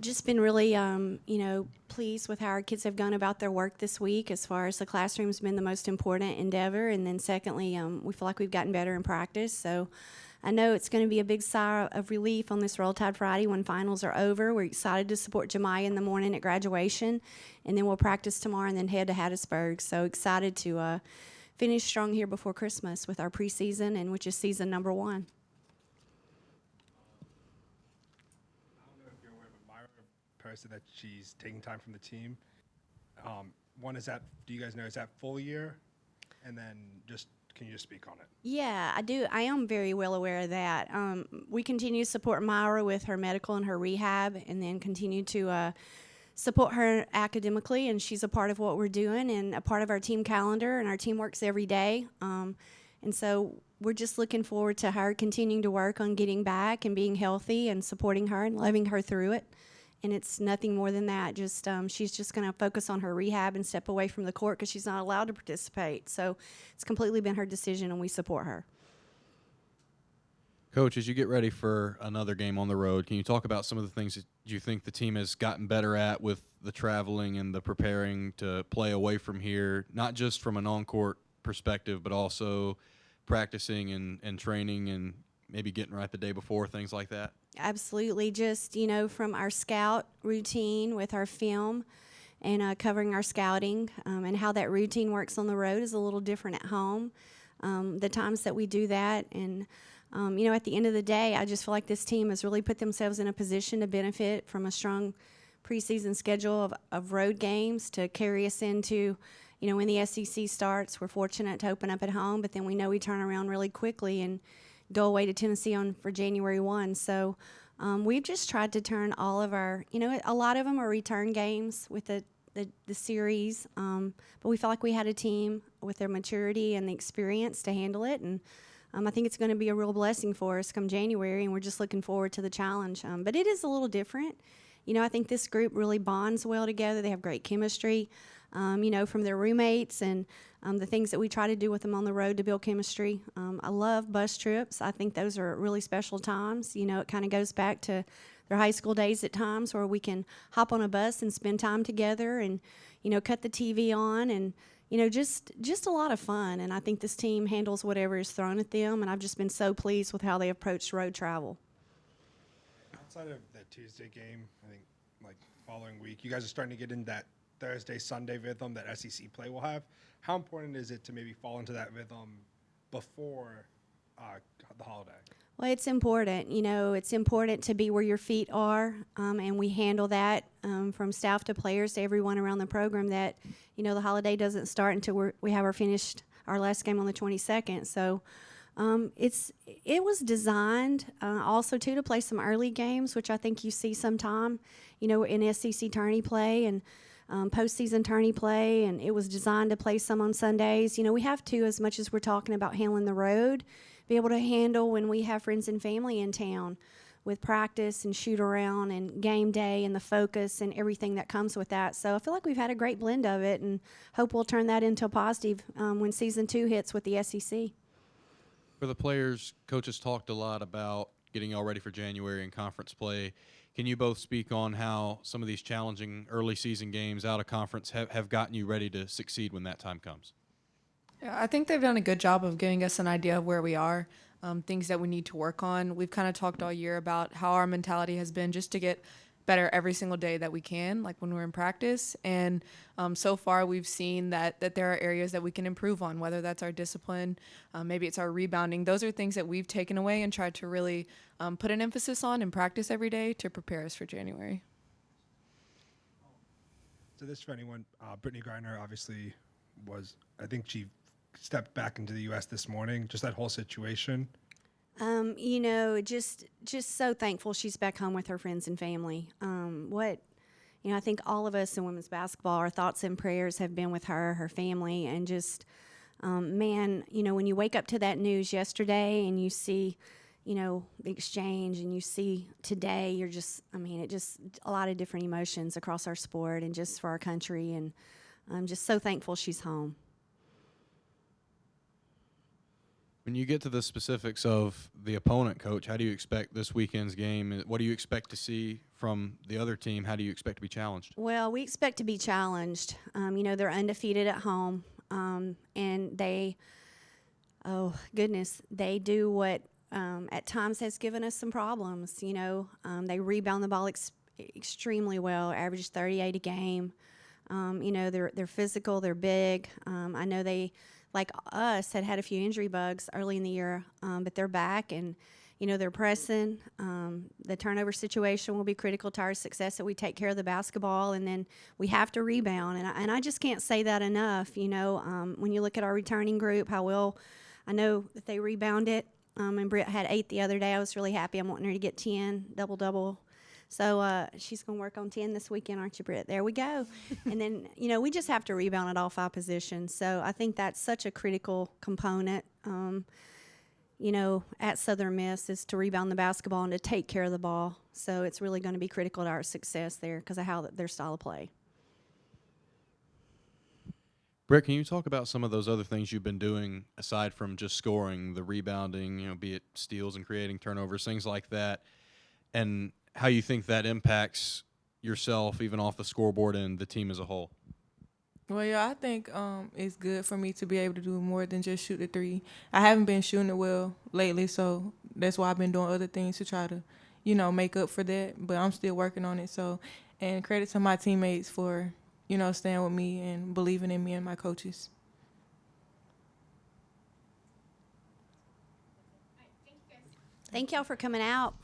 Just been really, pleased with how our kids have gone about their work this week. As far as the classroom's been the most important endeavor, and then secondly, we feel like we've gotten better in practice. So I know it's going to be a big sigh of relief on this Roll Tide Friday when finals are over. We're excited to support Jemiah in the morning at graduation, and then we'll practice tomorrow and then head to Hattiesburg. So excited to finish strong here before Christmas with our preseason, and which is season number 1. Posted that she's taking time from the team. One, is that, do you guys know, is that full year? And then can you just speak on it? Yeah, I do. I am very well aware of that. We continue to support Myra with her medical and her rehab, and then continue to support her academically, and she's a part of what we're doing and a part of our team calendar, and our team works every day. And so we're just looking forward to her continuing to work on getting back and being healthy and supporting her and loving her through it. And it's nothing more than that. Just she's just going to focus on her rehab and step away from the court because she's not allowed to participate. So it's completely been her decision, and we support her. Coach, as you get ready for another game on the road, can you talk about some of the things that you think the team has gotten better at with the traveling and the preparing to play away from here, not just from an on-court perspective, but also practicing and training and maybe getting right the day before, things like that? Absolutely. Just, from our scout routine with our film and covering our scouting and how that routine works on the road is a little different at home. The times that we do that and, at the end of the day, I just feel like this team has really put themselves in a position to benefit from a strong preseason schedule of road games to carry us into, when the SEC starts. We're fortunate to open up at home, but then we know we turn around really quickly and go away to Tennessee for January 1. So we've just tried to turn all of our, a lot of them are return games with the series, but we felt like we had a team with their maturity and the experience to handle it. And I think it's going to be a real blessing for us come January, and we're just looking forward to the challenge. But it is a little different. I think this group really bonds well together. They have great chemistry, from their roommates and the things that we try to do with them on the road to build chemistry. I love bus trips. I think those are really special times. It kind of goes back to their high school days at times where we can hop on a bus and spend time together and, cut the TV on and, just a lot of fun. And I think this team handles whatever is thrown at them, and I've just been so pleased with how they approached road travel. Outside of the Tuesday game, I think, following week, you guys are starting to get in that Thursday, Sunday rhythm that SEC play will have. How important is it to maybe fall into that rhythm before the holiday? Well, it's important. It's important to be where your feet are, and we handle that from staff to players to everyone around the program that, the holiday doesn't start until we have our last game on the 22nd. So it was designed also, too, to play some early games, which I think you see sometime, in SEC tourney play and postseason tourney play, and it was designed to play some on Sundays. We have to, as much as we're talking about handling the road, be able to handle when we have friends and family in town with practice and shoot around and game day and the focus and everything that comes with that. So I feel like we've had a great blend of it, and hope we'll turn that into a positive when season 2 hits with the SEC. For the players, coaches talked a lot about getting y'all ready for January and conference play. Can you both speak on how some of these challenging early season games out of conference have gotten you ready to succeed when that time comes? Yeah, I think they've done a good job of giving us an idea of where we are, things that we need to work on. We've kind of talked all year about how our mentality has been just to get better every single day that we can, like when we're in practice. And so far we've seen that there are areas that we can improve on, whether that's our discipline, maybe it's our rebounding. Those are things that we've taken away and tried to really put an emphasis on in practice every day to prepare us for January. So this, for anyone, Brittany Griner obviously I think she stepped back into the U.S. this morning, just that whole situation. Just so thankful she's back home with her friends and family. I think all of us in women's basketball, our thoughts and prayers have been with her family, and just, when you wake up to that news yesterday and you see, the exchange and you see today, you're just, a lot of different emotions across our sport and just for our country, and I'm just so thankful she's home. When you get to the specifics of the opponent, Coach, how do you expect this weekend's game? What do you expect to see from the other team? How do you expect to be challenged? Well, we expect to be challenged. They're undefeated at home, and oh goodness, they do what at times has given us some problems. They rebound the ball extremely well, average 38 a game. They're physical, they're big. I know they, like us, had a few injury bugs early in the year, but they're back and, they're pressing. The turnover situation will be critical to our success, that we take care of the basketball, and then we have to rebound. And I just can't say that enough. When you look at our returning group, how well I know that they rebounded. And Britt had 8 the other day. I was really happy. I'm wanting her to get 10, double-double. So she's going to work on 10 this weekend, aren't you, Britt? There we go. And then, we just have to rebound at all 5 positions. So I think that's such a critical component, at Southern Miss, is to rebound the basketball and to take care of the ball. So it's really going to be critical to our success there because of how their style of play. Britt, can you talk about some of those other things you've been doing aside from just scoring, the rebounding, be it steals and creating turnovers, things like that, and how you think that impacts yourself even off the scoreboard and the team as a whole? Well, yeah, I think it's good for me to be able to do more than just shoot the 3. I haven't been shooting it well lately, so that's why I've been doing other things to try to, make up for that. But I'm still working on it. So, and credit to my teammates for, staying with me and believing in me and my coaches. Thank y'all for coming out.